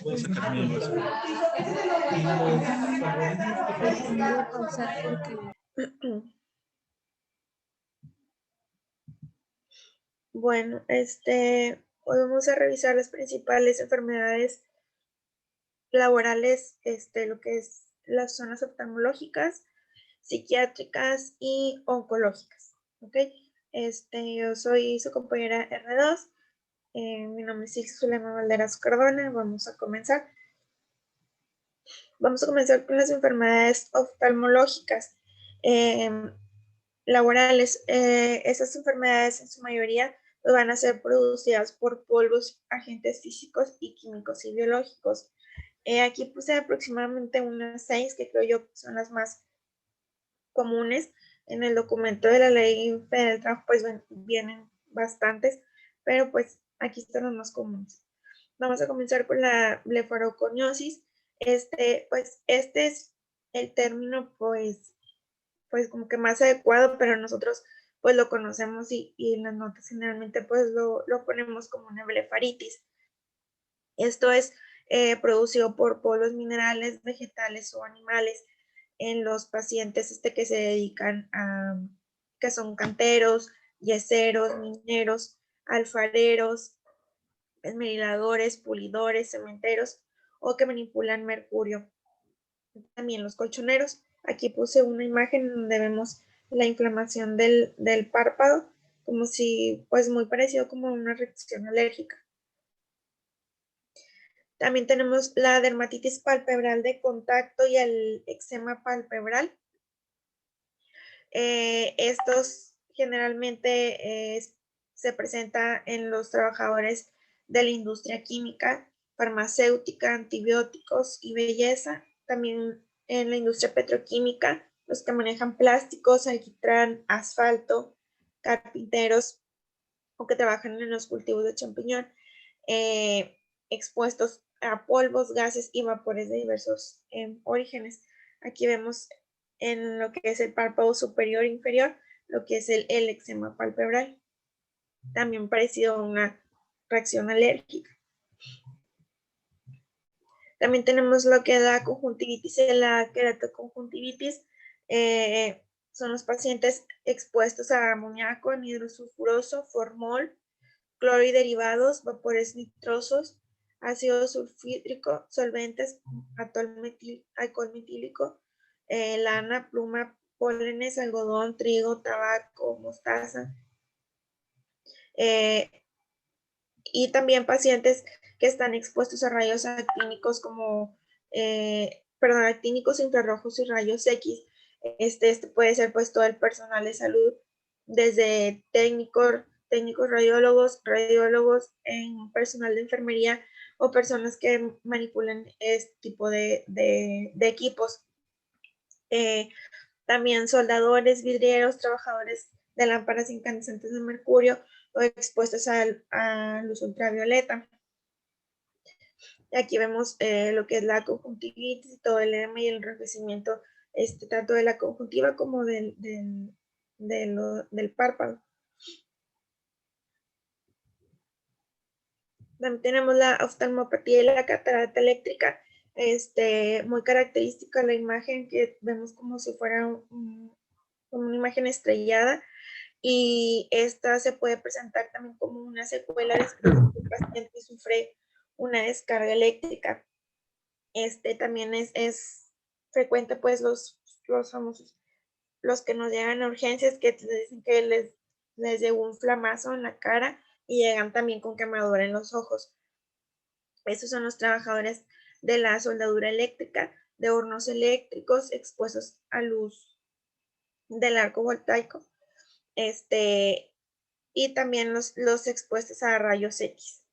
Voy a sacar mi voz. Voy a pausar porque... Bueno, hoy vamos a revisar las principales enfermedades laborales, lo que es las zonas oftalmológicas, psiquiátricas y oncológicas, ¿ok? Yo soy su compañera R2, mi nombre es Ilse Zulema Valderas Cardona. Vamos a comenzar. Vamos a comenzar con las enfermedades oftalmológicas laborales. Esas enfermedades en su mayoría van a ser producidas por polvos, agentes físicos y químicos y biológicos. Aquí puse aproximadamente unas 6 que creo yo son las más comunes. En el documento de la Ley Federal del Trabajo pues vienen bastantes, pero pues aquí están los más comunes. Vamos a comenzar con la blefaroconiosis. Pues este es el término pues como que más adecuado, pero nosotros pues lo conocemos y en las notas generalmente pues lo ponemos como una blefaritis. Esto es producido por polvos minerales, vegetales o animales en los pacientes que se dedican a, que son canteros, yeseros, mineros, alfareros, esmeriladores, pulidores, cementeros o que manipulan mercurio. También los colchoneros. Aquí puse una imagen donde vemos la inflamación del párpado, como si, pues muy parecido como una reacción alérgica. También tenemos la dermatitis palpebral de contacto y el eczema palpebral. Estos generalmente se presenta en los trabajadores de la industria química, farmacéutica, antibióticos y belleza. También en la industria petroquímica, los que manejan plásticos, alquitrán, asfalto, carpinteros o que trabajan en los cultivos de champiñón, expuestos a polvos, gases y vapores de diversos orígenes. Aquí vemos en lo que es el párpado superior e inferior, lo que es el eczema palpebral, también parecido a una reacción alérgica. También tenemos lo que es la conjuntivitis y la queratoconjuntivitis. Son los pacientes expuestos a amoníaco, anhidro sulfuroso, formol, cloro y derivados, vapores nitrosos, ácido sulfídrico, solventes, alcohol metílico, lana, pluma, pólenes, algodón, trigo, tabaco, mostaza. Y también pacientes que están expuestos a rayos actínicos como, actínicos infrarrojos y rayos X. Este puede ser pues todo el personal de salud, desde técnicos radiólogos, en personal de enfermería o personas que manipulan este tipo de equipos. También soldadores, vidrieros, trabajadores de lámparas incandescentes de mercurio o expuestos a luz ultravioleta. Aquí vemos lo que es la conjuntivitis y todo el edema y el enrojecimiento tanto de la conjuntiva como del párpado. También tenemos la oftalmopatía y la catarata eléctrica. Muy característica la imagen que vemos como si fuera como una imagen estrellada, y esta se puede presentar también como una secuela después de que el paciente sufre una descarga eléctrica. También es frecuente pues los famosos, los que nos llegan a urgencias, que dicen que les llegó un flamazo en la cara y llegan también con quemadura en los ojos. Estos son los trabajadores de la soldadura eléctrica, de hornos eléctricos expuestos a luz del arco voltaico, y también los expuestos a rayos X.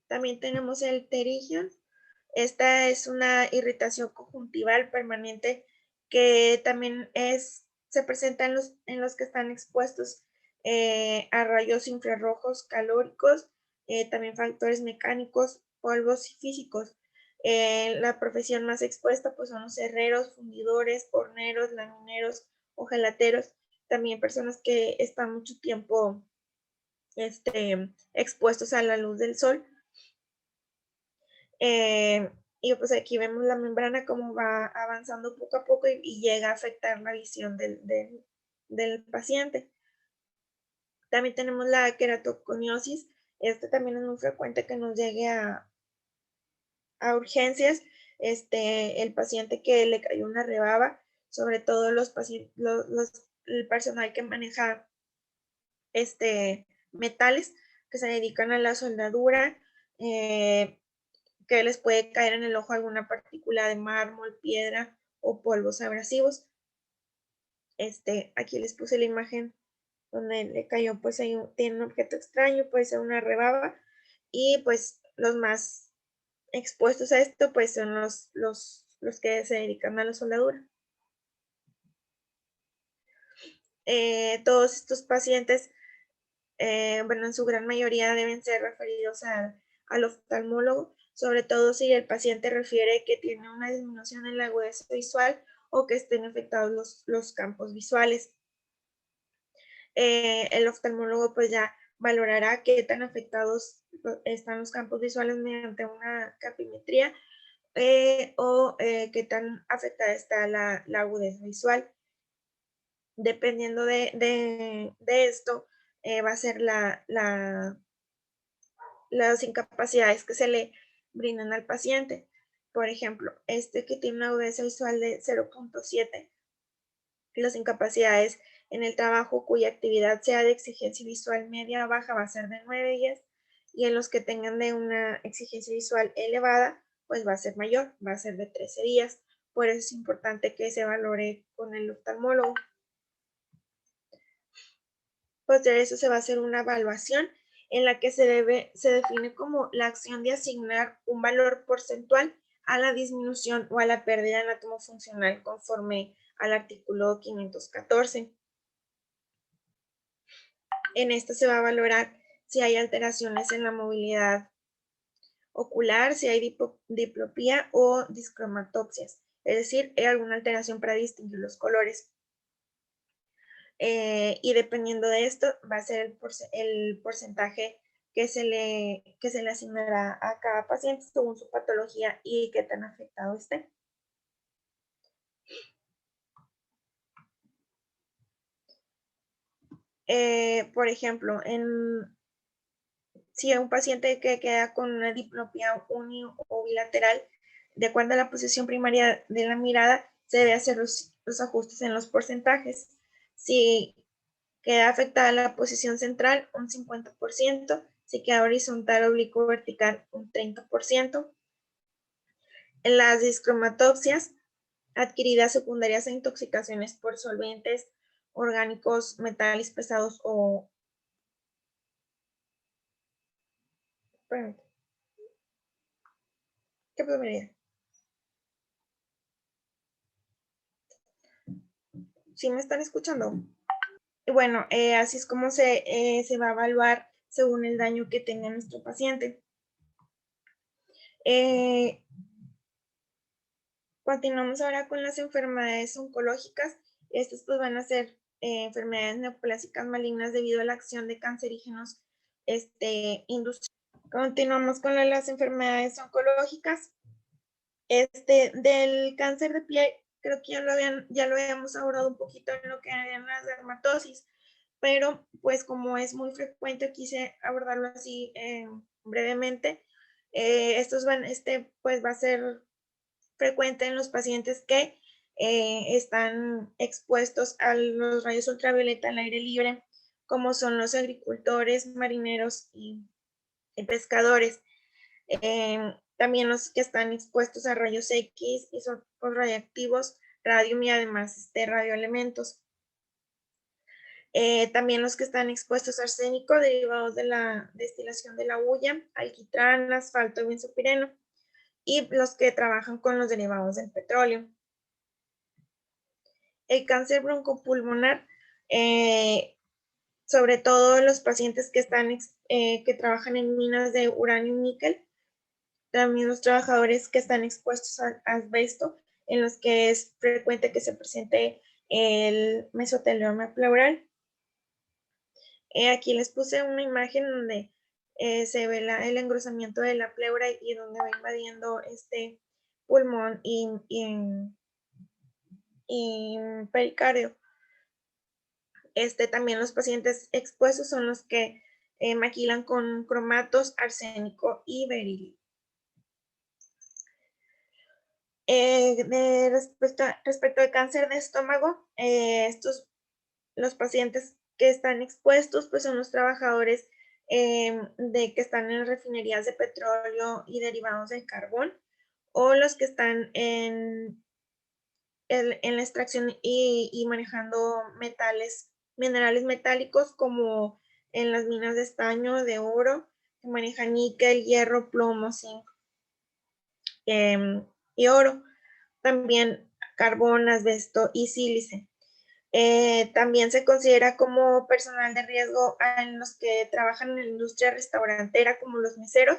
También tenemos el pterigion. Esta es una irritación conjuntival permanente que también se presenta en los que están expuestos a rayos infrarrojos calóricos, también factores mecánicos, polvos y físicos. La profesión más expuesta pues son los herreros, fundidores, horneros, lamineros o gelateros, también personas que están mucho tiempo expuestos a la luz del sol. Y pues aquí vemos la membrana como va avanzando poco a poco y llega a afectar la visión del paciente. También tenemos la queratoconiosis. También es muy frecuente que nos llegue a urgencias. El paciente que le cayó una rebaba, sobre todo los pacientes, el personal que maneja metales, que se dedican a la soldadura, que les puede caer en el ojo alguna partícula de mármol, piedra o polvos abrasivos. Aquí les puse la imagen donde le cayó, pues ahí tiene un objeto extraño, puede ser una rebaba, y pues los más expuestos a esto pues son los que se dedican a la soldadura. Todos estos pacientes, bueno, en su gran mayoría deben ser referidos al oftalmólogo, sobre todo si el paciente refiere que tiene una disminución en la agudeza visual o que estén afectados los campos visuales. El oftalmólogo pues ya valorará qué tan afectados están los campos visuales mediante una capimetría o qué tan afectada está la agudeza visual. Dependiendo de esto, va a ser las incapacidades que se le brindan al paciente. Por ejemplo, que tiene una agudeza visual de 0.7, las incapacidades en el trabajo cuya actividad sea de exigencia visual media o baja va a ser de 9 días, y en los que tengan de una exigencia visual elevada, pues va a ser mayor, va a ser de 13 días. Por eso es importante que se valore con el oftalmólogo. Posterior a eso se va a hacer una evaluación en la que se define como la acción de asignar un valor porcentual a la disminución o a la pérdida anatomofuncional conforme al artículo 514. En esta se va a valorar si hay alteraciones en la movilidad ocular, si hay diplopía o discromatopsias, es decir, hay alguna alteración para distinguir los colores. Y dependiendo de esto va a ser el porcentaje que se le asignará a cada paciente según su patología y qué tan afectado esté. Por ejemplo, si hay un paciente que queda con una diplopía uni o bilateral, de acuerdo a la posición primaria de la mirada, se debe hacer los ajustes en los porcentajes. Si queda afectada la posición central, un 50%, si queda horizontal, oblicuo, vertical, un 30%. En las discromatopsias adquiridas secundarias a intoxicaciones por solventes orgánicos, metales pesados o... ¿Qué podría? ¿Sí me están escuchando? Bueno, así es como se va a evaluar según el daño que tenga nuestro paciente. Continuamos ahora con las enfermedades oncológicas. Estas pues van a ser enfermedades neoplásicas malignas debido a la acción de cancerígenos industriales. Continuamos con las enfermedades oncológicas. Del cáncer de piel, creo que ya lo habíamos abordado un poquito en lo que eran las dermatosis, pero pues como es muy frecuente, quise abordarlo así brevemente. Pues va a ser frecuente en los pacientes que están expuestos a los rayos ultravioleta al aire libre, como son los agricultores, marineros y pescadores. También los que están expuestos a rayos X, isótopos radiactivos, radium y además radioelementos. También los que están expuestos a arsénico derivados de la destilación de la hulla, alquitrán, asfalto y benzopireno, y los que trabajan con los derivados del petróleo. El cáncer broncopulmonar, sobre todo los pacientes que trabajan en minas de uranio y níquel, también los trabajadores que están expuestos al asbesto, en los que es frecuente que se presente el mesotelioma pleural. Aquí les puse una imagen donde se ve el engrosamiento de la pleura y donde va invadiendo este pulmón y pericardio. También los pacientes expuestos son los que maquilan con cromatos, arsénico y berilio. Respecto al cáncer de estómago, los pacientes que están expuestos pues son los trabajadores que están en refinerías de petróleo y derivados del carbón, o los que están en la extracción y manejando minerales metálicos, como en las minas de estaño, de oro, que manejan níquel, hierro, plomo, zinc y oro. También carbón, asbesto y sílice. También se considera como personal de riesgo en los que trabajan en la industria restaurantera, como los meseros,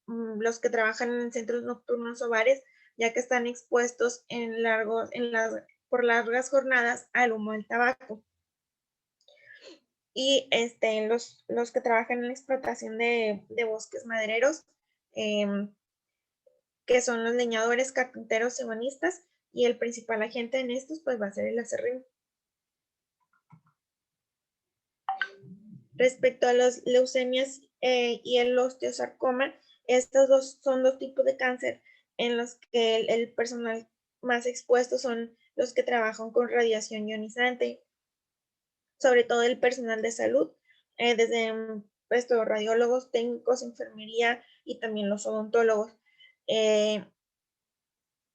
los que trabajan en centros nocturnos o bares, ya que están expuestos por largas jornadas al humo del tabaco. Y los que trabajan en la explotación de bosques madereros, que son los leñadores, carpinteros, ebanistas, y el principal agente en estos pues va a ser el aserrín. Respecto a las leucemias y el osteosarcoma, estos son dos tipos de cáncer en los que el personal más expuesto son los que trabajan con radiación ionizante, sobre todo el personal de salud, desde radiólogos, técnicos, enfermería y también los odontólogos.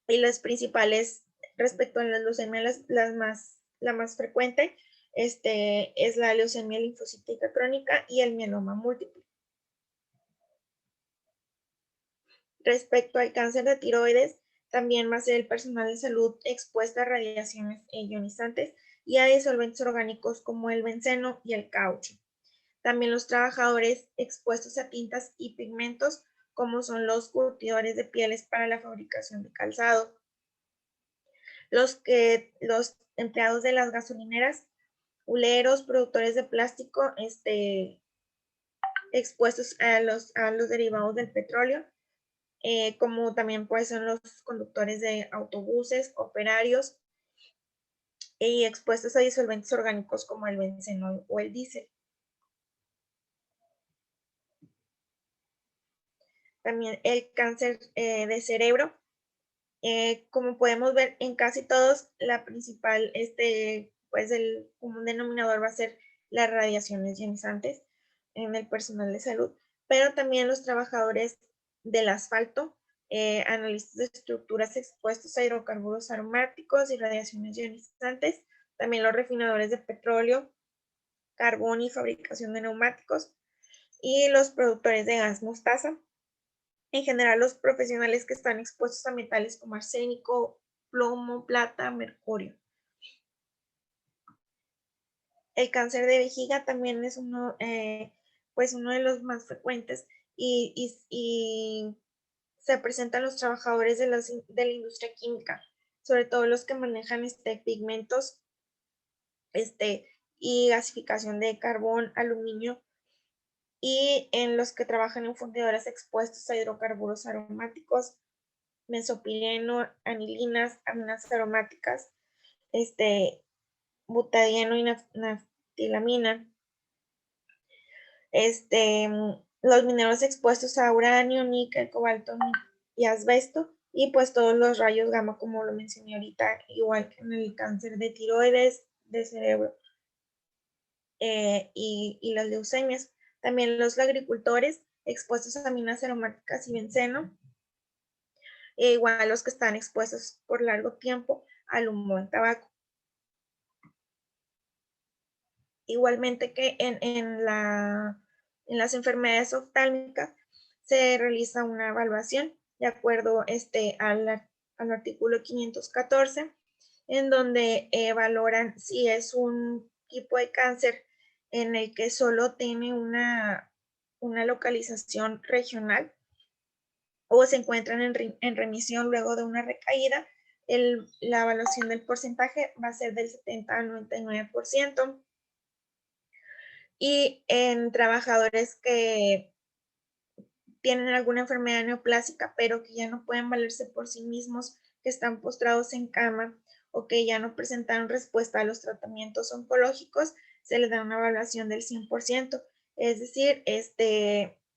Y las principales respecto a las leucemias, la más frecuente, es la leucemia linfocítica crónica y el mieloma múltiple. Respecto al cáncer de tiroides, también va a ser el personal de salud expuesto a radiaciones ionizantes y a disolventes orgánicos como el benceno y el caucho. También los trabajadores expuestos a tintas y pigmentos, como son los curtidores de pieles para la fabricación de calzado. Los empleados de las gasolineras, huleros, productores de plástico, expuestos a los derivados del petróleo, como también pues son los conductores de autobuses, operarios, y expuestos a disolventes orgánicos como el benceno o el diésel. También el cáncer de cerebro. Como podemos ver en casi todos, la principal, pues el común denominador va a ser las radiaciones ionizantes en el personal de salud, pero también los trabajadores del asfalto, analistas de estructuras expuestos a hidrocarburos aromáticos y radiaciones ionizantes, también los refinadores de petróleo, carbón y fabricación de neumáticos, y los productores de gas mostaza. En general, los profesionales que están expuestos a metales como arsénico, plomo, plata, mercurio. El cáncer de vejiga también es uno de los más frecuentes y se presentan los trabajadores de la industria química, sobre todo los que manejan pigmentos y gasificación de carbón, aluminio, y en los que trabajan en fundidoras expuestos a hidrocarburos aromáticos, mesopireno, anilinas, aminas aromáticas, butadieno y naftilamina. Los minerales expuestos a uranio, níquel, cobalto y asbesto, y pues todos los rayos gamma, como lo mencioné ahorita, igual que en el cáncer de tiroides, de cerebro, y las leucemias. También los agricultores expuestos a aminas aromáticas y benceno, igual los que están expuestos por largo tiempo al humo del tabaco. Igualmente que en las enfermedades oftálmicas se realiza una evaluación de acuerdo al artículo 514, en donde valoran si es un tipo de cáncer en el que solo tiene una localización regional o se encuentran en remisión luego de una recaída, la evaluación del porcentaje va a ser del 70 al 99%. Y en trabajadores que tienen alguna enfermedad neoplásica, pero que ya no pueden valerse por sí mismos, que están postrados en cama o que ya no presentaron respuesta a los tratamientos oncológicos, se les da una evaluación del 100%. Es decir,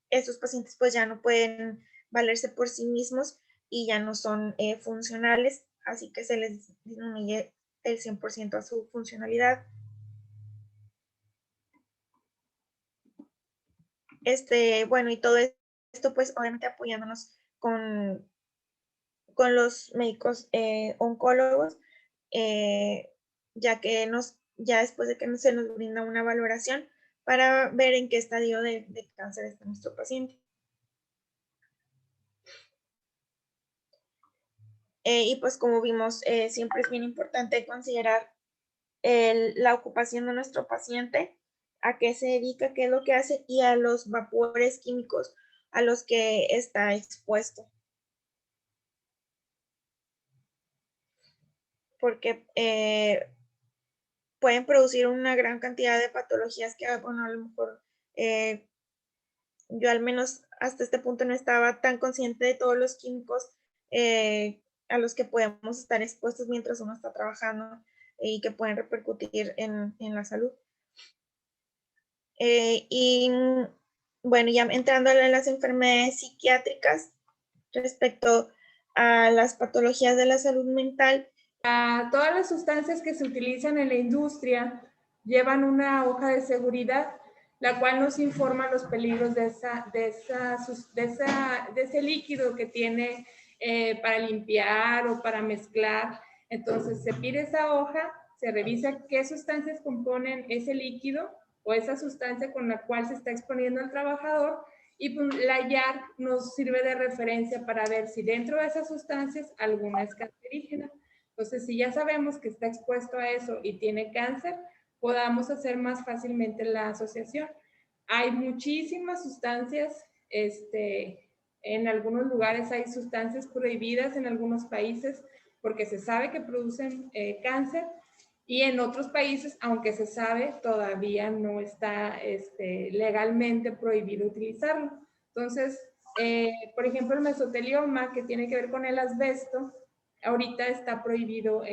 estos pacientes pues ya no pueden valerse por sí mismos y ya no son funcionales, así que se les disminuye el 100% a su funcionalidad. Bueno, y todo esto pues obviamente apoyándonos con los médicos oncólogos, ya después de que se nos brinda una valoración para ver en qué estadio de cáncer está nuestro paciente. Y pues como vimos, siempre es bien importante considerar la ocupación de nuestro paciente, a qué se dedica, qué es lo que hace y a los vapores químicos a los que está expuesto. Porque pueden producir una gran cantidad de patologías que, bueno, a lo mejor yo al menos hasta este punto no estaba tan consciente de todos los químicos a los que podemos estar expuestos mientras uno está trabajando y que pueden repercutir en la salud. Y bueno, ya entrando en las enfermedades psiquiátricas respecto a las patologías de la salud mental. Todas las sustancias que se utilizan en la industria llevan una hoja de seguridad, la cual nos informa los peligros de ese líquido que tiene para limpiar o para mezclar. Entonces se pide esa hoja, se revisa qué sustancias componen ese líquido o esa sustancia con la cual se está exponiendo el trabajador, y pues, la IARC nos sirve de referencia para ver si dentro de esas sustancias alguna es cancerígena. Entonces, si ya sabemos que está expuesto a eso y tiene cáncer, podamos hacer más fácilmente la asociación. Hay muchísimas sustancias, en algunos lugares hay sustancias prohibidas en algunos países porque se sabe que producen cáncer, y en otros países, aunque se sabe, todavía no está legalmente prohibido utilizarlo. Entonces, por ejemplo, el mesotelioma, que tiene que ver con el asbesto, ahorita está prohibido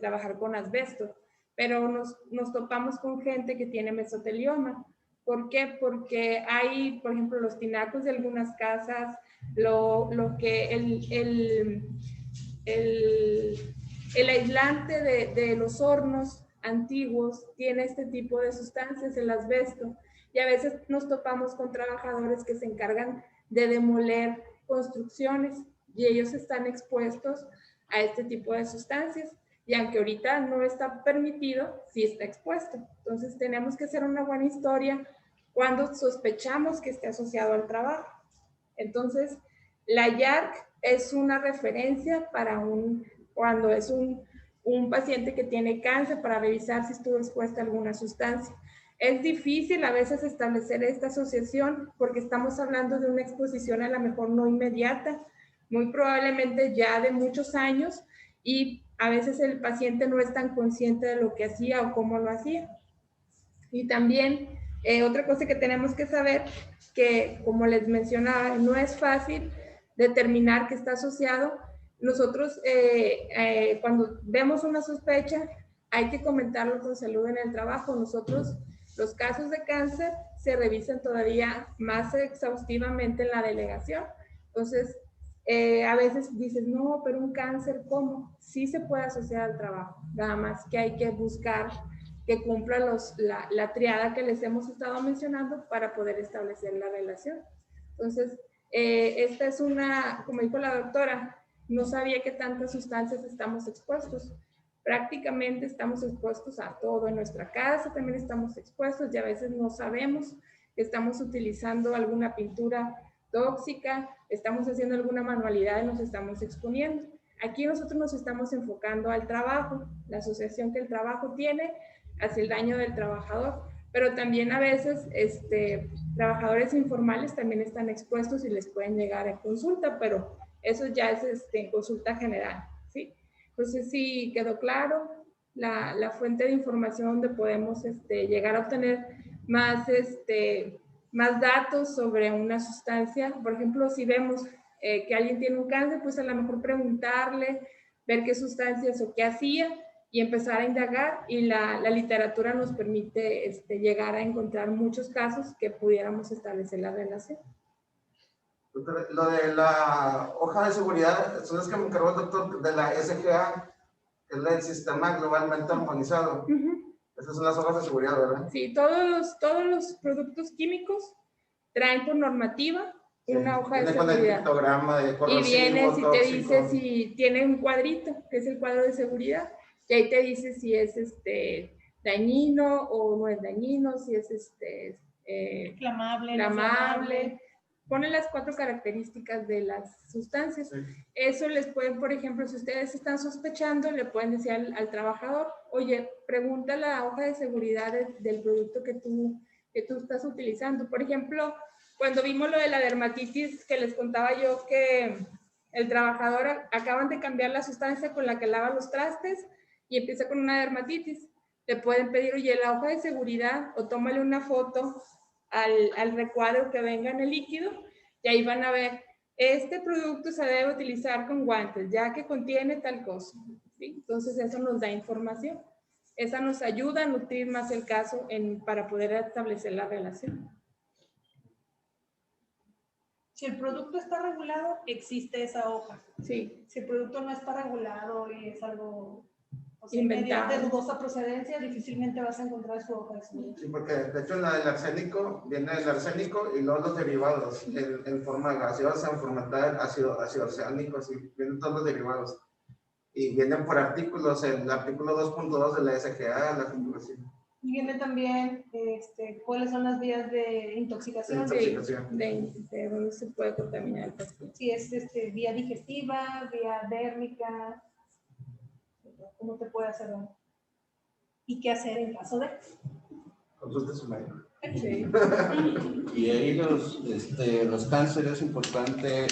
trabajar con asbesto, pero nos topamos con gente que tiene mesotelioma. ¿Por qué? Porque hay, por ejemplo, los tinacos de algunas casas, el aislante de los hornos antiguos tiene este tipo de sustancias, el asbesto, y a veces nos topamos con trabajadores que se encargan de demoler construcciones y ellos están expuestos a este tipo de sustancias, y aunque ahorita no está permitido, sí está expuesto. Entonces tenemos que hacer una buena historia cuando sospechamos que esté asociado al trabajo. Entonces, la IARC es una referencia para cuando es un paciente que tiene cáncer, para revisar si estuvo expuesta a alguna sustancia. Es difícil a veces establecer esta asociación porque estamos hablando de una exposición a lo mejor no inmediata, muy probablemente ya de muchos años, y a veces el paciente no es tan consciente de lo que hacía o cómo lo hacía. Y también otra cosa que tenemos que saber, que como les mencionaba, no es fácil determinar que está asociado. Nosotros cuando vemos una sospecha hay que comentarlo con salud en el trabajo. Nosotros los casos de cáncer se revisan todavía más exhaustivamente en la delegación. Entonces a veces dices, no, pero un cáncer, ¿cómo? Sí se puede asociar al trabajo, nada más que hay que buscar que cumpla la triada que les hemos estado mencionando para poder establecer la relación. Entonces, esta es como dijo la doctora, no sabía que tantas sustancias estamos expuestos. Prácticamente estamos expuestos a todo. En nuestra casa también estamos expuestos y a veces no sabemos que estamos utilizando alguna pintura tóxica, estamos haciendo alguna manualidad y nos estamos exponiendo. Aquí nosotros nos estamos enfocando al trabajo, la asociación que el trabajo tiene hacia el daño del trabajador, pero también a veces trabajadores informales también están expuestos y les pueden llegar a consulta, pero eso ya es en consulta general, ¿sí? Entonces, sí quedó claro la fuente de información donde podemos llegar a obtener más, más datos sobre una sustancia. Por ejemplo, si vemos que alguien tiene un cáncer, pues a lo mejor preguntarle, ver qué sustancias o qué hacía y empezar a indagar, y la literatura nos permite llegar a encontrar muchos casos que pudiéramos establecer la relación. Lo de la hoja de seguridad, son las que me encargó el doctor de la SGA, que es el Sistema Globalmente Armonizado. Esas son las hojas de seguridad, ¿verdad? Sí, todos los productos químicos traen por normativa una hoja de seguridad. Con el pictograma de corrosivo, y viene, si tóxico. te dice, si tiene un cuadrito, que es el cuadro de seguridad, y ahí te dice si es dañino o no es dañino, si es inflamable. Pone las 4 características de las sustancias. Sí. Eso les pueden, por ejemplo, si ustedes están sospechando, le pueden decir al trabajador, oye, pregunta la hoja de seguridad del producto que tú estás utilizando. Por ejemplo, cuando vimos lo de la dermatitis, que les contaba yo que el trabajador acaban de cambiar la sustancia con la que lava los trastes y empieza con una dermatitis, le pueden pedir, oye, la hoja de seguridad, o tómale una foto al recuadro que venga en el líquido, y ahí van a ver, este producto se debe utilizar con guantes, ya que contiene tal cosa, ¿sí? Entonces eso nos da información. Esa nos ayuda a nutrir más el caso para poder establecer la relación. Si el producto está regulado, existe esa hoja. Sí. Si el producto no está regulado y es algo... O sea, inventado, de dudosa procedencia, difícilmente vas a encontrar su hoja de seguridad. Sí, porque de hecho en la del arsénico, viene el arsénico y luego los derivados, en forma gaseosa, en forma de ácido arsénico, así, vienen todos los derivados. Y vienen por artículos, el artículo 2.2 de la SGA, la conclusión. Y viene también cuáles son las vías de intoxicación. De dónde se puede contaminar el paciente. Si es vía digestiva, vía dérmica, cómo te puede hacer daño. ¿Y qué hacer en caso de? Consulte a su médico. Sí. Y ahí los cánceres es importante,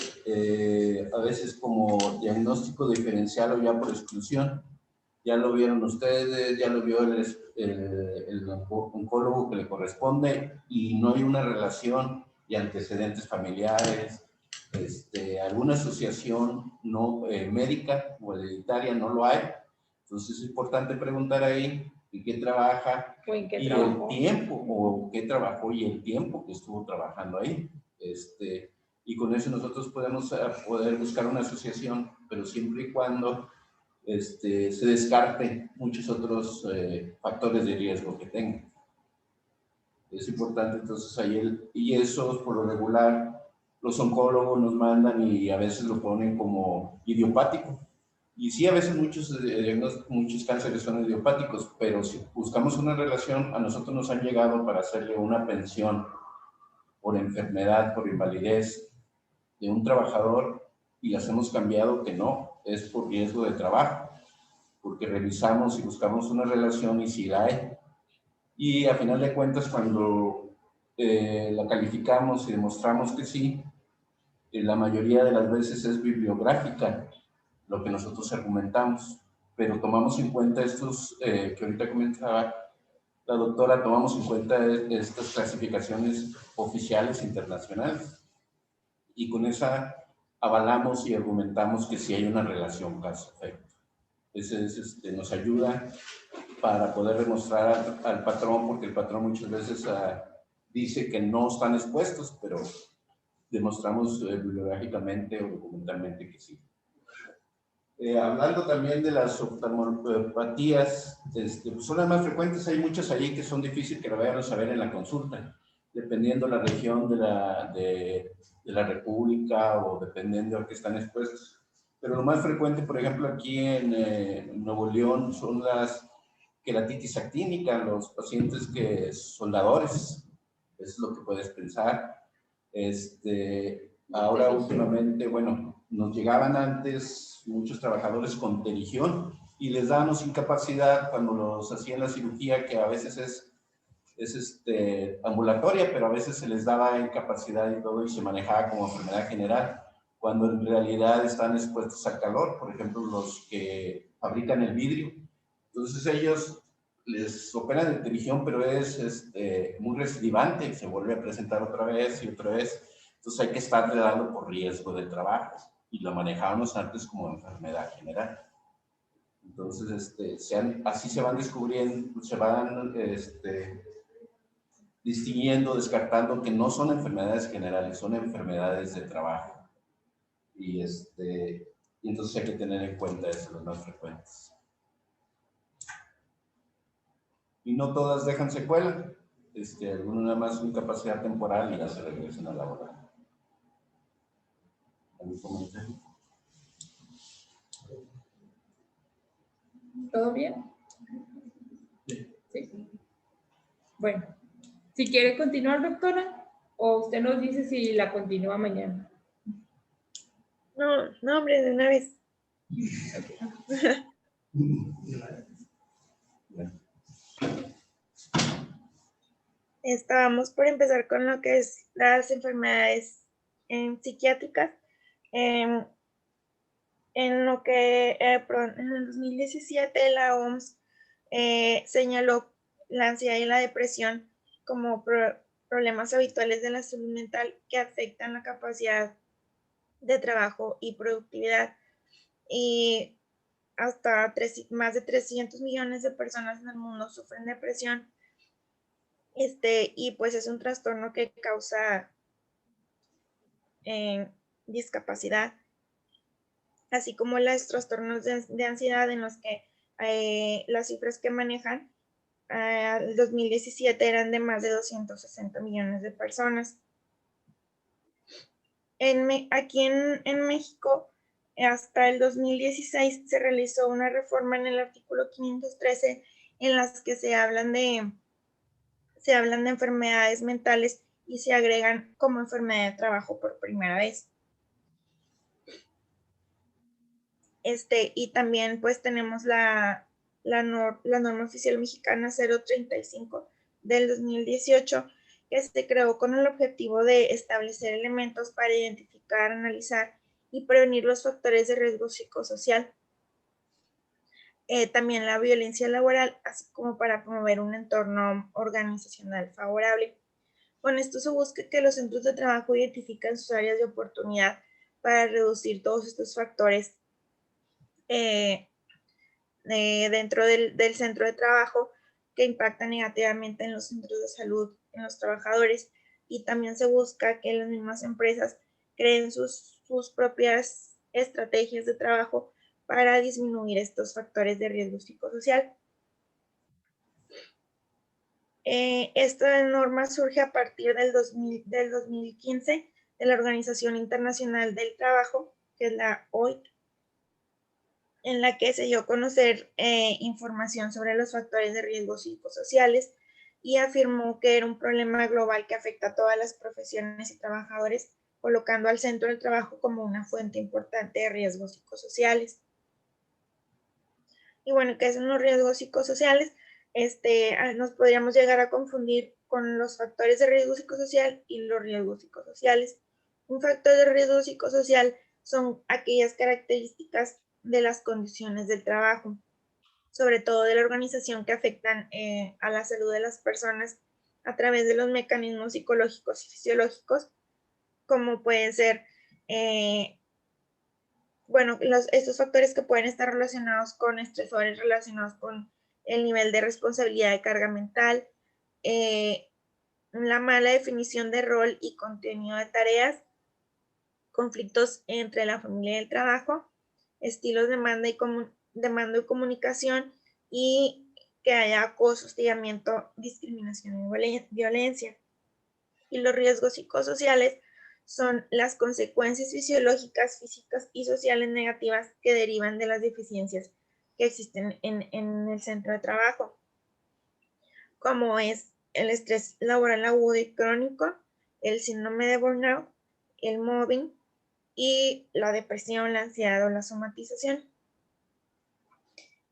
a veces como diagnóstico diferencial o ya por exclusión. Ya lo vieron ustedes, ya lo vio el oncólogo que le corresponde, y no hay una relación y antecedentes familiares, alguna asociación no médica o hereditaria no lo hay. Entonces es importante preguntar ahí en qué trabaja o en qué y trabajó. el tiempo, o qué trabajó y el tiempo que estuvo trabajando ahí. Y con eso nosotros podemos poder buscar una asociación, pero siempre y cuando se descarte muchos otros factores de riesgo que tenga. Es importante entonces ahí y eso por lo regular los oncólogos nos mandan y a veces lo ponen como idiopático. Y sí, a veces muchos cánceres son idiopáticos, pero si buscamos una relación, a nosotros nos han llegado para hacerle una pensión por enfermedad, por invalidez de un trabajador, y las hemos cambiado que no, es por riesgo de trabajo, porque revisamos y buscamos una relación y si la hay. Y a final de cuentas, cuando la calificamos y demostramos que sí, la mayoría de las veces es bibliográfica lo que nosotros argumentamos, pero tomamos en cuenta estos que ahorita comentaba la doctora, tomamos en cuenta estas clasificaciones oficiales internacionales, y con esa avalamos y argumentamos que sí hay una relación caso-efecto. Ese nos ayuda para poder demostrar al patrón, porque el patrón muchas veces dice que no están expuestos, pero demostramos bibliográficamente o documentalmente que sí. Hablando también de las oftalmopatías, son las más frecuentes, hay muchas ahí que son difíciles que lo vayan a saber en la consulta, dependiendo la región de la República o dependiendo a qué están expuestos. Pero lo más frecuente, por ejemplo, aquí en Nuevo León, son las queratitis actínica, los pacientes soldadores, es lo que puedes pensar. Ahora últimamente, bueno, nos llegaban antes muchos trabajadores con terigión y les dábamos incapacidad cuando los hacían la cirugía, que a veces es ambulatoria, pero a veces se les daba incapacidad y todo y se manejaba como enfermedad general, cuando en realidad están expuestos al calor. Por ejemplo, los que fabrican el vidrio. Entonces ellos les operan de televisión, pero es muy recidivante, se vuelve a presentar otra vez y otra vez. Entonces hay que estarle dando por riesgo del trabajo y lo manejábamos antes como enfermedad general. Entonces, así se van descubriendo, se van distinguiendo, descartando que no son enfermedades generales, son enfermedades de trabajo. Y entonces hay que tener en cuenta eso, los más frecuentes. Y no todas dejan secuela. Algunas nada más una incapacidad temporal y ya se regresan a laborar. ¿Algún comentario? ¿Todo bien? Sí. Bueno, si quiere continuar, doctora, o usted nos dice si la continúa mañana. No, hombre, de una vez. Estábamos por empezar con lo que es las enfermedades psiquiátricas. En lo que en el 2017 la OMS señaló la ansiedad y la depresión como problemas habituales de la salud mental que afectan la capacidad de trabajo y productividad. Y hasta más de 300 millones de personas en el mundo sufren depresión. Y pues es un trastorno que causa discapacidad, así como los trastornos de ansiedad en los que las cifras que manejan el 2017 eran de más de 260 millones de personas. Aquí en México, hasta el 2016 se realizó una reforma en el artículo 513 en las que se hablan de enfermedades mentales y se agregan como enfermedad de trabajo por primera vez. Y también pues tenemos la norma oficial mexicana 035 del 2018, que se creó con el objetivo de establecer elementos para identificar, analizar y prevenir los factores de riesgo psicosocial. También la violencia laboral, así como para promover un entorno organizacional favorable. Con esto se busca que los centros de trabajo identifiquen sus áreas de oportunidad para reducir todos estos factores dentro del centro de trabajo que impactan negativamente en los centros de salud, en los trabajadores, y también se busca que las mismas empresas creen sus propias estrategias de trabajo para disminuir estos factores de riesgo psicosocial. Esta norma surge a partir del 2015 de la Organización Internacional del Trabajo, que es la OIT, en la que se dio a conocer información sobre los factores de riesgo psicosociales y afirmó que era un problema global que afecta a todas las profesiones y trabajadores, colocando al centro del trabajo como una fuente importante de riesgos psicosociales. Y bueno, ¿qué son los riesgos psicosociales? Nos podríamos llegar a confundir con los factores de riesgo psicosocial y los riesgos psicosociales. Un factor de riesgo psicosocial son aquellas características de las condiciones del trabajo, sobre todo de la organización, que afectan a la salud de las personas a través de los mecanismos psicológicos y fisiológicos, como pueden ser, estos factores que pueden estar relacionados con estresores relacionados con el nivel de responsabilidad de carga mental, la mala definición de rol y contenido de tareas, conflictos entre la familia y el trabajo, estilos de demanda y comunicación, y que haya acoso, hostigamiento, discriminación y violencia. Y los riesgos psicosociales son las consecuencias fisiológicas, físicas y sociales negativas que derivan de las deficiencias que existen en el centro de trabajo, como es el estrés laboral agudo y crónico, el síndrome de burnout, el mobbing y la depresión, la ansiedad o la somatización.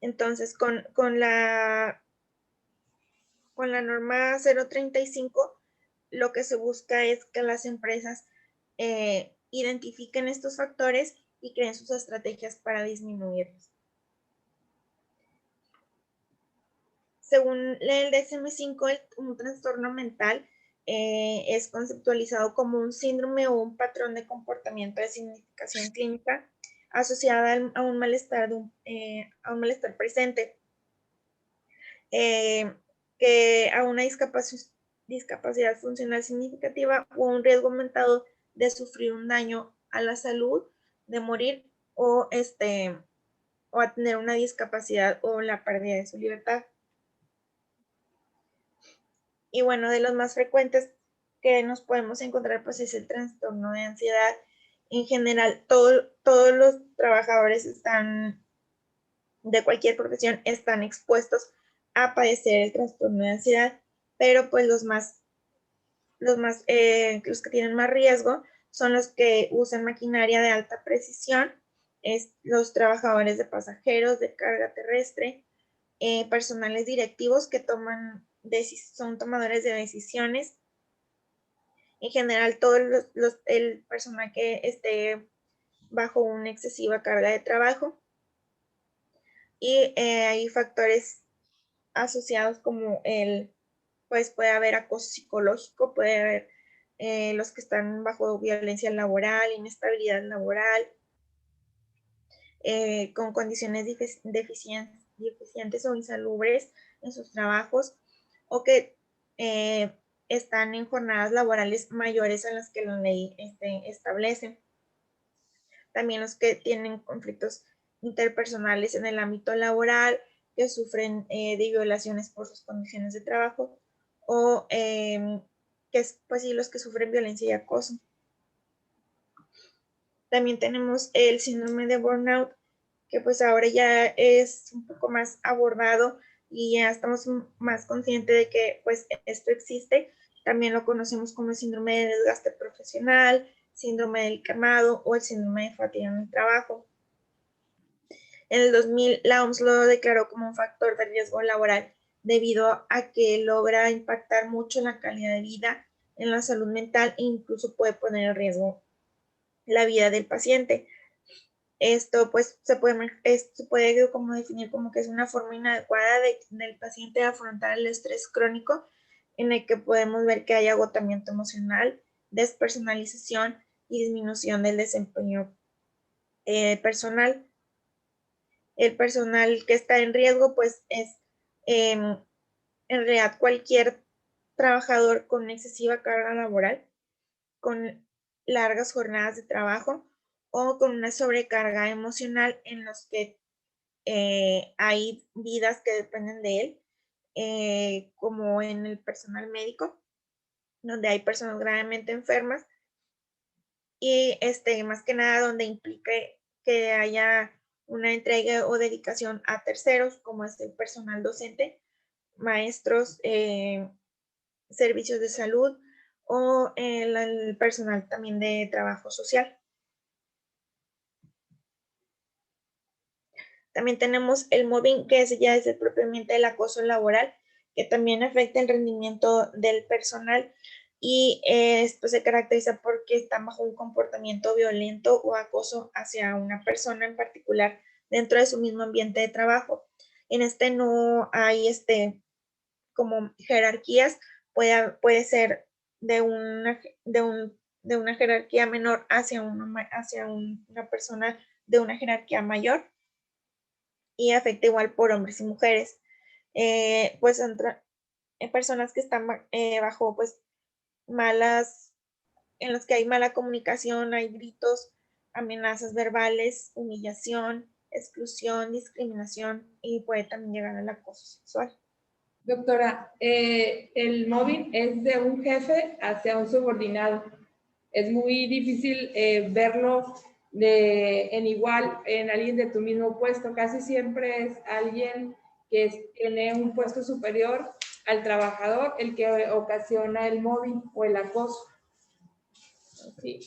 Entonces, con la norma 035, lo que se busca es que las empresas identifiquen estos factores y creen sus estrategias para disminuirlos. Según el DSM-5, un trastorno mental es conceptualizado como un síndrome o un patrón de comportamiento de significación clínica asociada a un malestar, a un malestar presente, que a una discapacidad funcional significativa o un riesgo aumentado de sufrir un daño a la salud, de morir o a tener una discapacidad o la pérdida de su libertad. Y bueno, de los más frecuentes que nos podemos encontrar, pues es el trastorno de ansiedad. En general, todos los trabajadores de cualquier profesión están expuestos a padecer el trastorno de ansiedad, pero pues los que tienen más riesgo son los que usan maquinaria de alta precisión, los trabajadores de pasajeros, de carga terrestre, personales directivos que son tomadores de decisiones. En general, todo el personal que esté bajo una excesiva carga de trabajo. Y hay factores asociados como pues puede haber acoso psicológico, puede haber los que están bajo violencia laboral, inestabilidad laboral, con condiciones deficientes o insalubres en sus trabajos, o que están en jornadas laborales mayores a las que la ley establece. También los que tienen conflictos interpersonales en el ámbito laboral, que sufren de violaciones por sus condiciones de trabajo, o pues sí, los que sufren violencia y acoso. También tenemos el síndrome de burnout, que pues ahora ya es un poco más abordado y ya estamos más conscientes de que pues esto existe. También lo conocemos como el síndrome de desgaste profesional, síndrome del quemado o el síndrome de fatiga en el trabajo. En el 2000, la OMS lo declaró como un factor de riesgo laboral debido a que logra impactar mucho en la calidad de vida, en la salud mental e incluso puede poner en riesgo la vida del paciente. Esto pues se puede como definir como que es una forma inadecuada del paciente de afrontar el estrés crónico, en el que podemos ver que hay agotamiento emocional, despersonalización y disminución del desempeño personal. El personal que está en riesgo pues es en realidad cualquier trabajador con excesiva carga laboral, con largas jornadas de trabajo o con una sobrecarga emocional en los que hay vidas que dependen de él, como en el personal médico, donde hay personas gravemente enfermas y más que nada donde implique que haya una entrega o dedicación a terceros, como es el personal docente, maestros, servicios de salud o el personal también de trabajo social. También tenemos el mobbing, que ya es propiamente el acoso laboral, que también afecta el rendimiento del personal y esto se caracteriza porque están bajo un comportamiento violento o acoso hacia una persona en particular dentro de su mismo ambiente de trabajo. En no hay como jerarquías, puede ser de una jerarquía menor hacia una persona de una jerarquía mayor, y afecta igual por hombres y mujeres. Pues personas que están bajo pues en los que hay mala comunicación, hay gritos, amenazas verbales, humillación, exclusión, discriminación y puede también llegar al acoso sexual. Doctora, el mobbing es de un jefe hacia un subordinado. Es muy difícil verlo en alguien de tu mismo puesto. Casi siempre es alguien que tiene un puesto superior al trabajador el que ocasiona el mobbing o el acoso. Sí.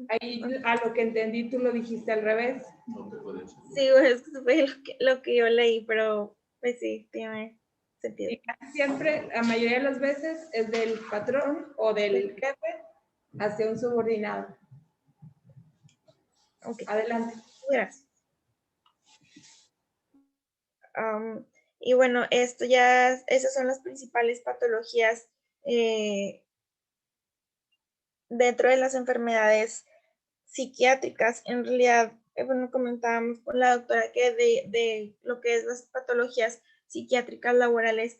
Ahí a lo que entendí tú lo dijiste al revés. No te puedes. Sí, pues fue lo que yo leí, pero pues sí, tiene sentido. Y casi siempre, la mayoría de las veces, es del patrón o del jefe hacia un subordinado. Okay. Adelante. Gracias. Y bueno, esas son las principales patologías dentro de las enfermedades psiquiátricas. En realidad, bueno, comentábamos con la doctora que de lo que es las patologías psiquiátricas laborales,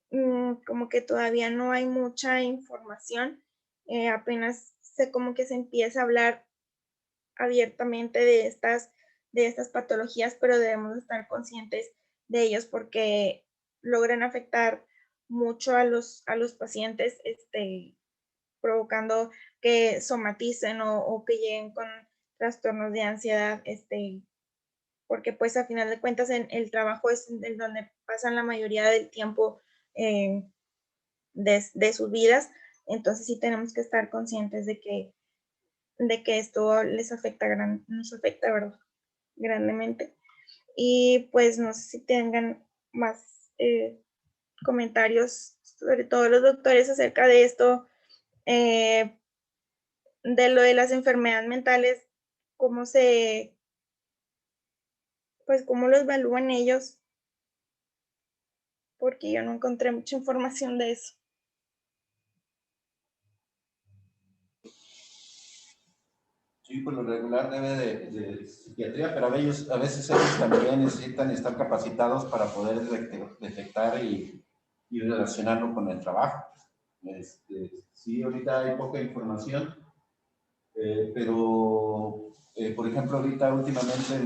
como que todavía no hay mucha información, apenas como que se empieza a hablar abiertamente de estas patologías, pero debemos estar conscientes de ellos porque logran afectar mucho a los pacientes, provocando que somaticen o que lleguen con trastornos de ansiedad, porque pues a final de cuentas el trabajo es en donde pasan la mayoría del tiempo de sus vidas. Entonces sí tenemos que estar conscientes de que esto les afecta, nos afecta, ¿verdad?, grandemente. Y pues no sé si tengan más comentarios, sobre todo los doctores, acerca de esto, de lo de las enfermedades mentales, cómo lo evalúan ellos, porque yo no encontré mucha información de eso. Sí, por lo regular debe de psiquiatría, pero a veces ellos también necesitan estar capacitados para poder detectar y relacionarlo con el trabajo. Sí, ahorita hay poca información, pero, por ejemplo, ahorita últimamente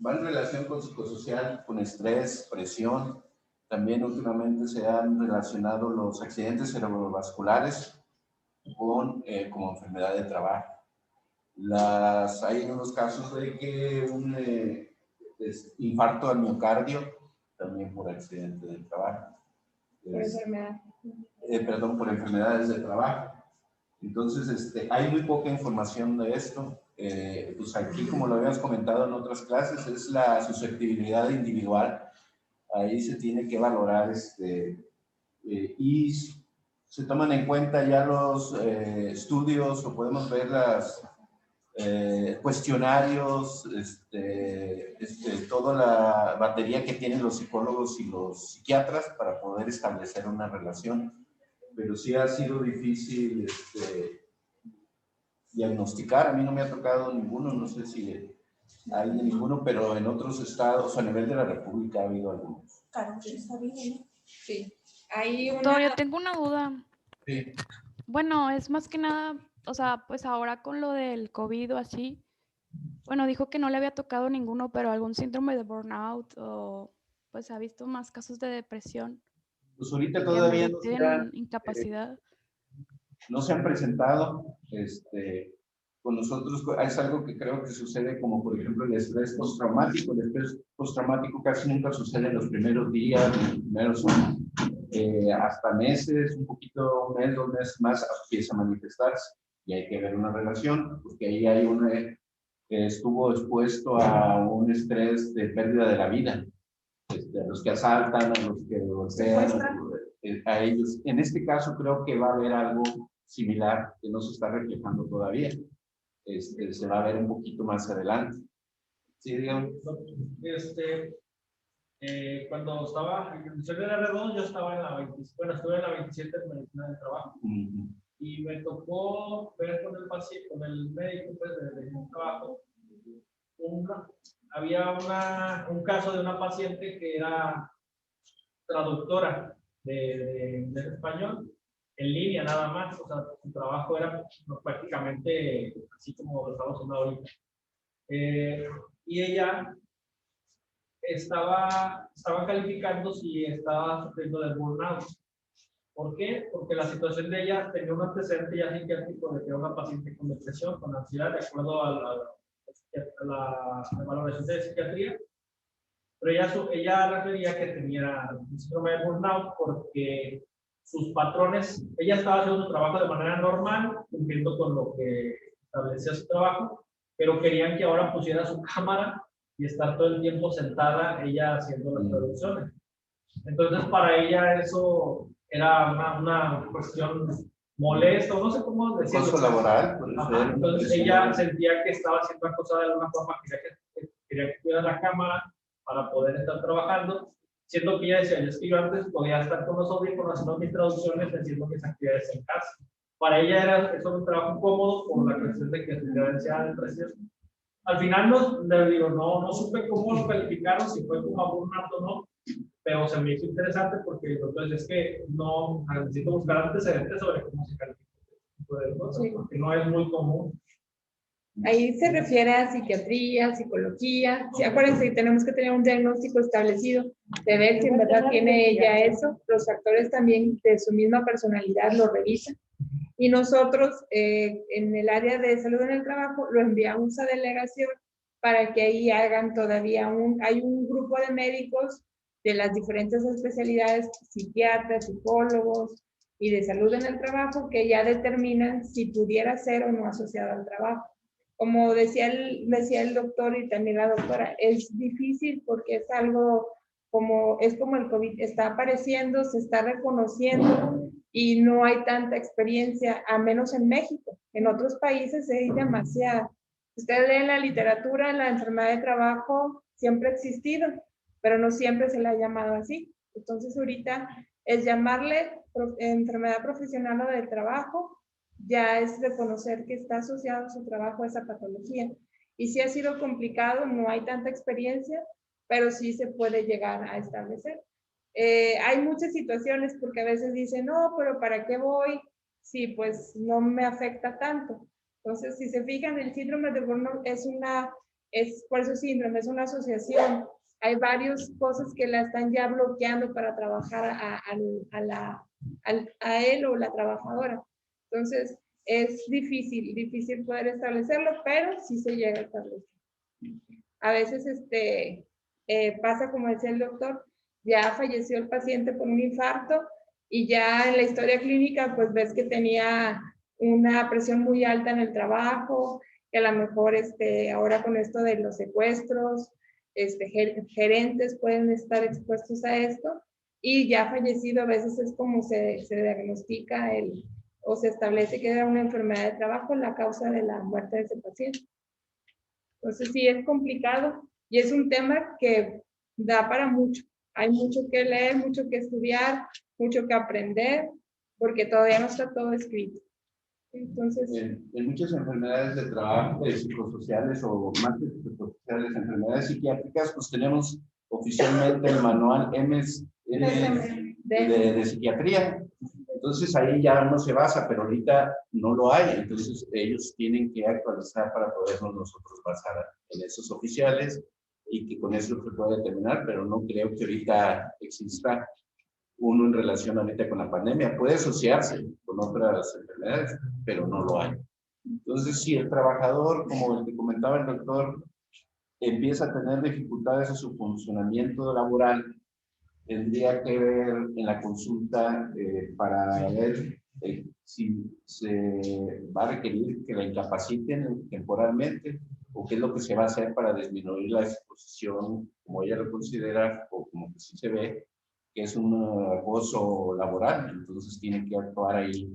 va en relación con psicosocial, con estrés, presión. También últimamente se han relacionado los accidentes cerebrovasculares como enfermedad de trabajo. Hay unos casos de que un infarto al miocardio, también por accidente de trabajo. Por enfermedad. Perdón, por enfermedades de trabajo. Entonces, hay muy poca información de esto. Pues aquí, como lo habíamos comentado en otras clases, es la susceptibilidad individual. Ahí se tiene que valorar y se toman en cuenta ya los estudios, o podemos ver las cuestionarios, toda la batería que tienen los psicólogos y los psiquiatras para poder establecer una relación. Pero sí ha sido difícil diagnosticar. A mí no me ha tocado ninguno, no sé si hay ninguno, pero en otros estados a nivel de la República ha habido algunos. Claro, sí, está bien, ¿no? Sí. Hay Doctor, yo tengo una duda. Sí. Bueno, es más que nada, o sea, pues ahora con lo del COVID o así, bueno, dijo que no le había tocado ninguno, pero algún síndrome de burnout o pues ha visto más casos de depresión Pues ahorita que todavía ameriten incapacidad. no se han presentado. Con nosotros es algo que creo que sucede, como por ejemplo el estrés postraumático. El estrés postraumático casi nunca sucede en los primeros días, los primeros hasta meses, un poquito, un mes, 2 meses más empieza a manifestarse. Y hay que ver una relación, porque ahí hay estuvo expuesto a un estrés de pérdida de la vida. A los que asaltan, a los que golpean, a ellos. En este caso creo que va a haber algo similar que no se está reflejando todavía. Se va a ver un poquito más adelante. Sí, digamos. Cuando estaba en el de R2, yo estaba estuve en la 27 de medicina del trabajo. Y me tocó ver con el paciente, con el médico pues, de mi trabajo. Había un caso de una paciente que era traductora de español en línea nada más. O sea, su trabajo era prácticamente así como lo estamos haciendo ahorita. Y ella estaba calificando si estaba sufriendo de burnout. ¿Por qué? Porque la situación de ella tenía un antecedente ya psiquiátrico de que era una paciente con depresión, con ansiedad, de acuerdo a la valoración de psiquiatría. Pero ella refería que tenía un síndrome de burnout porque sus patrones, ella estaba haciendo su trabajo de manera normal, cumpliendo con lo que establecía su trabajo, pero querían que ahora pusiera su cámara y estar todo el tiempo sentada ella haciendo las traducciones. Entonces para ella eso era una cuestión molesta, no sé cómo decirlo. Acoso laboral. Entonces ella sentía que estaba siendo acosada de alguna forma, quería que tuviera la cámara para poder estar trabajando. siendo que ella decía, es que yo antes podía estar con los audífonos haciendo mis traducciones, haciendo mis actividades en casa. Para ella era eso un trabajo cómodo por la cuestión de que su credencial de precios. Al final no supe cómo lo calificaron, si fue como a burnout o no, pero se me hizo interesante porque entonces es que no necesito buscar antecedentes sobre cómo se califica este tipo de cosas, porque no es muy común. Ahí se refiere a psiquiatría, psicología. Sí, acuérdense que tenemos que tener un diagnóstico establecido, de ver si en verdad tiene ella eso. Los factores también de su misma personalidad lo revisan. Y nosotros, en el área de salud en el trabajo, lo enviamos a delegación para que ahí hagan todavía hay un grupo de médicos de las diferentes especialidades, psiquiatras, psicólogos y de salud en el trabajo, que ya determinan si pudiera ser o no asociado al trabajo. Como decía el doctor y también la doctora, es difícil porque es algo es como el COVID, está apareciendo, se está reconociendo y no hay tanta experiencia, a menos en México. En otros países hay demasiada. Ustedes leen la literatura, la enfermedad de trabajo siempre ha existido, pero no siempre se le ha llamado así. Entonces ahorita es llamarle enfermedad profesional o del trabajo, ya es reconocer que está asociado su trabajo a esa patología. Y si ha sido complicado, no hay tanta experiencia, pero sí se puede llegar a establecer. Hay muchas situaciones porque a veces dicen, no, pero ¿para qué voy? Sí, pues no me afecta tanto. Entonces, si se fijan, el síndrome de burnout por eso síndrome, es una asociación. Hay varias cosas que la están ya bloqueando para trabajar a él o la trabajadora. Entonces, es difícil poder establecerlo, pero sí se llega a establecer. A veces pasa, como decía el doctor, ya falleció el paciente por un infarto y ya en la historia clínica pues ves que tenía una presión muy alta en el trabajo, que a lo mejor ahora con esto de los secuestros, gerentes pueden estar expuestos a esto y ya fallecido a veces es como se diagnostica o se establece que era una enfermedad de trabajo la causa de la muerte de ese paciente. Entonces sí es complicado y es un tema que da para mucho. Hay mucho que leer, mucho que estudiar, mucho que aprender, porque todavía no está todo escrito. Entonces, en muchas enfermedades de trabajo, psicosociales o más que psicosociales, enfermedades psiquiátricas, pues tenemos oficialmente el manual de psiquiatría. Entonces ahí ya no se basa, pero ahorita no lo hay. Entonces ellos tienen que actualizar para podernos nosotros basar en esos oficiales y que con eso se puede determinar, pero no creo que ahorita exista uno en relación ahorita con la pandemia. Puede asociarse con otras enfermedades, pero no lo hay. Entonces, si el trabajador, como el que comentaba el doctor, empieza a tener dificultades en su funcionamiento laboral, tendría que ver en la consulta para ver si se va a requerir que la incapaciten temporalmente o qué es lo que se va a hacer para disminuir la exposición, como ella lo considera, o como que sí se ve, que es un acoso laboral, entonces tiene que actuar ahí.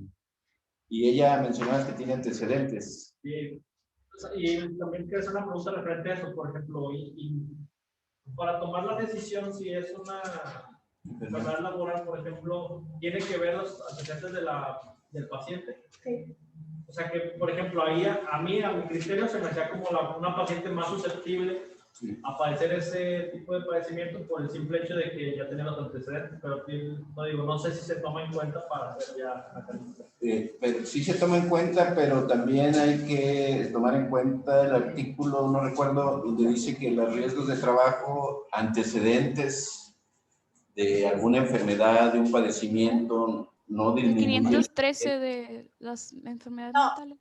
Y ella mencionaba que tiene antecedentes. Sí. Y también quiero hacer una pregunta referente a eso, por ejemplo, para tomar la decisión si es una enfermedad laboral, por ejemplo, tiene que ver los antecedentes del paciente. sí. O sea que, por ejemplo, ahí a mi criterio se me hacía como una paciente más susceptible a padecer ese tipo de padecimiento por el simple hecho de que ya tenía los antecedentes, pero no sé si se toma en cuenta para hacer ya la calificación. Pero sí se toma en cuenta, pero también hay que tomar en cuenta el artículo, no recuerdo, donde dice que los riesgos de trabajo, antecedentes de alguna enfermedad, de un padecimiento, no disminuyen. 513 de las enfermedades mentales.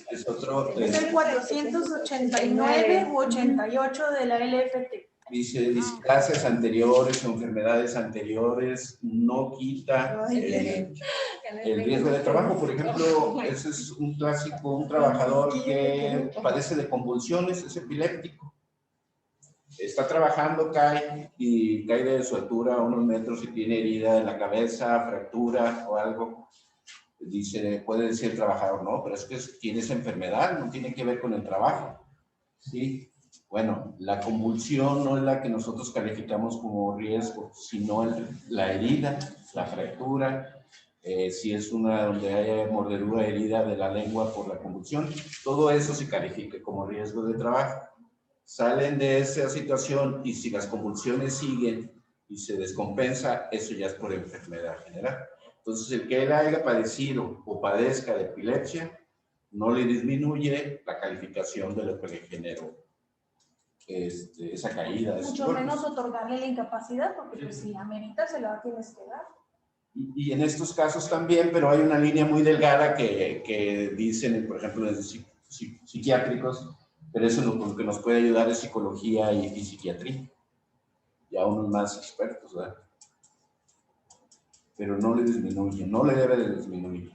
Es otro. Es el 489 u 88 de la LFT. Dice, displasias anteriores o enfermedades anteriores no quita el riesgo de trabajo. Por ejemplo, ese es un clásico, un trabajador que padece de convulsiones, es epiléptico. Está trabajando, cae de su altura a unos metros y tiene herida en la cabeza, fractura o algo. Puede decir el trabajador, no, pero es que tiene esa enfermedad, no tiene que ver con el trabajo. ¿Sí? Bueno, la convulsión no es la que nosotros calificamos como riesgo, sino la herida, la fractura, si es una donde haya mordedura, herida de la lengua por la convulsión, todo eso se califica como riesgo de trabajo. Salen de esa situación y si las convulsiones siguen y se descompensa, eso ya es por enfermedad general. Entonces, el que él haya padecido o padezca de epilepsia, no le disminuye la calificación de lo que le generó esa caída. Mucho menos otorgarle la incapacidad, porque pues, si amerita se la tienes que dar. Y en estos casos también, pero hay una línea muy delgada que dicen, por ejemplo, en psiquiátricos, pero eso lo que nos puede ayudar es psicología y psiquiatría. Ya unos más expertos, ¿verdad? Pero no le disminuye, no le debe de disminuir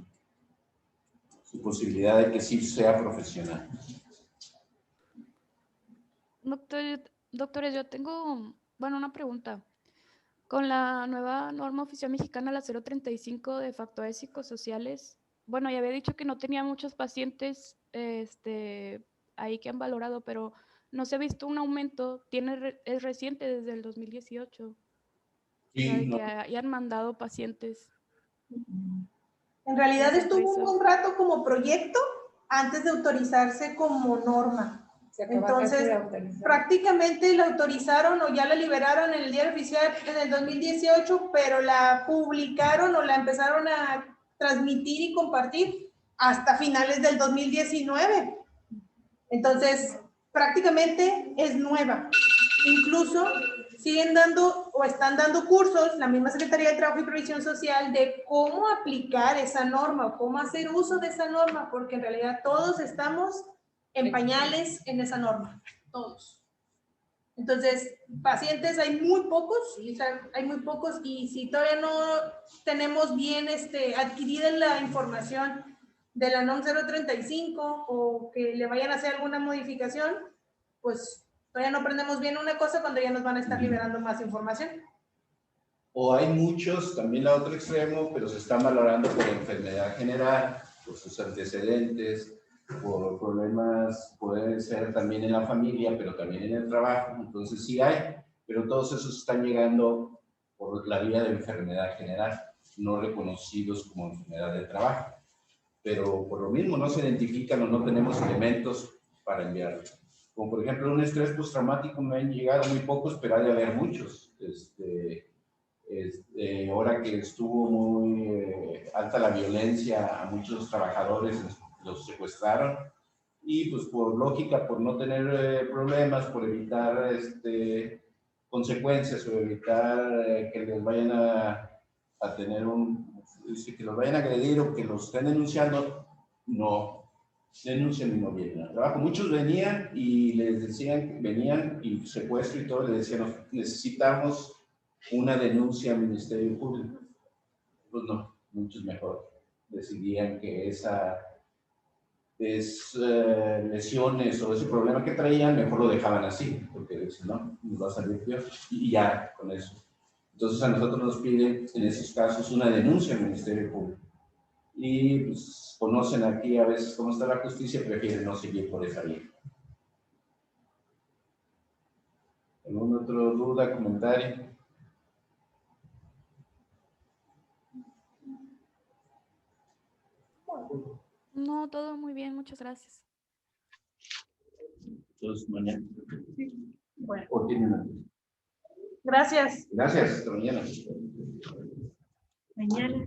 su posibilidad de que sí sea profesional. Doctores, yo tengo, bueno, una pregunta. Con la nueva norma oficial mexicana, la 035 de factores psicosociales, bueno, ya había dicho que no tenía muchos pacientes ahí que han valorado, pero no se ha visto un aumento, es reciente desde el 2018, Sí, o sea, de no. que hayan mandado pacientes. En realidad Esa estuvo empresa. un rato como proyecto antes de autorizarse como norma. Entonces, prácticamente la autorizaron o ya la liberaron en el diario oficial en el 2018, pero la publicaron o la empezaron a transmitir y compartir hasta finales del 2019. Entonces, prácticamente es nueva. Incluso siguen dando o están dando cursos, la misma Secretaría de Trabajo y Previsión Social, de cómo aplicar esa norma o cómo hacer uso de esa norma, porque en realidad todos estamos en pañales en esa norma, todos. Entonces, pacientes hay muy pocos, y si todavía no tenemos bien adquirida la información de la NOM 035 o que le vayan a hacer alguna modificación, pues todavía no aprendemos bien una cosa cuando ya nos van a estar liberando más información. O hay muchos, también la otro extremo, pero se están valorando por enfermedad general, por sus antecedentes, por problemas, puede ser también en la familia, pero también en el trabajo. Entonces sí hay, pero todos esos están llegando por la vía de enfermedad general, no reconocidos como enfermedad de trabajo. Pero por lo mismo no se identifican o no tenemos elementos para enviarlo. Como por ejemplo un estrés postraumático, me han llegado muy pocos, pero hay de haber muchos. Ahora que estuvo muy alta la violencia, a muchos trabajadores los secuestraron y pues por lógica, por no tener problemas, por evitar consecuencias o evitar que les vayan a tener que los vayan a agredir o que los estén denunciando, no denuncian y no vienen al trabajo. Muchos venían y les decían, venían y secuestro y todo, les decían, necesitamos una denuncia al Ministerio Público. Pues no, muchos mejor decidían que lesiones o ese problema que traían, mejor lo dejaban así, porque decían, no, nos va a salir peor, y ya con eso. Entonces a nosotros nos piden en esos casos una denuncia al Ministerio Público. Y pues conocen aquí a veces cómo está la justicia, prefieren no seguir por esa vía. ¿Alguna otra duda, comentario? No, todo muy bien, muchas gracias. Entonces, mañana. Bueno. ¿O tienen algo? Gracias. Gracias, hasta mañana. Mañana.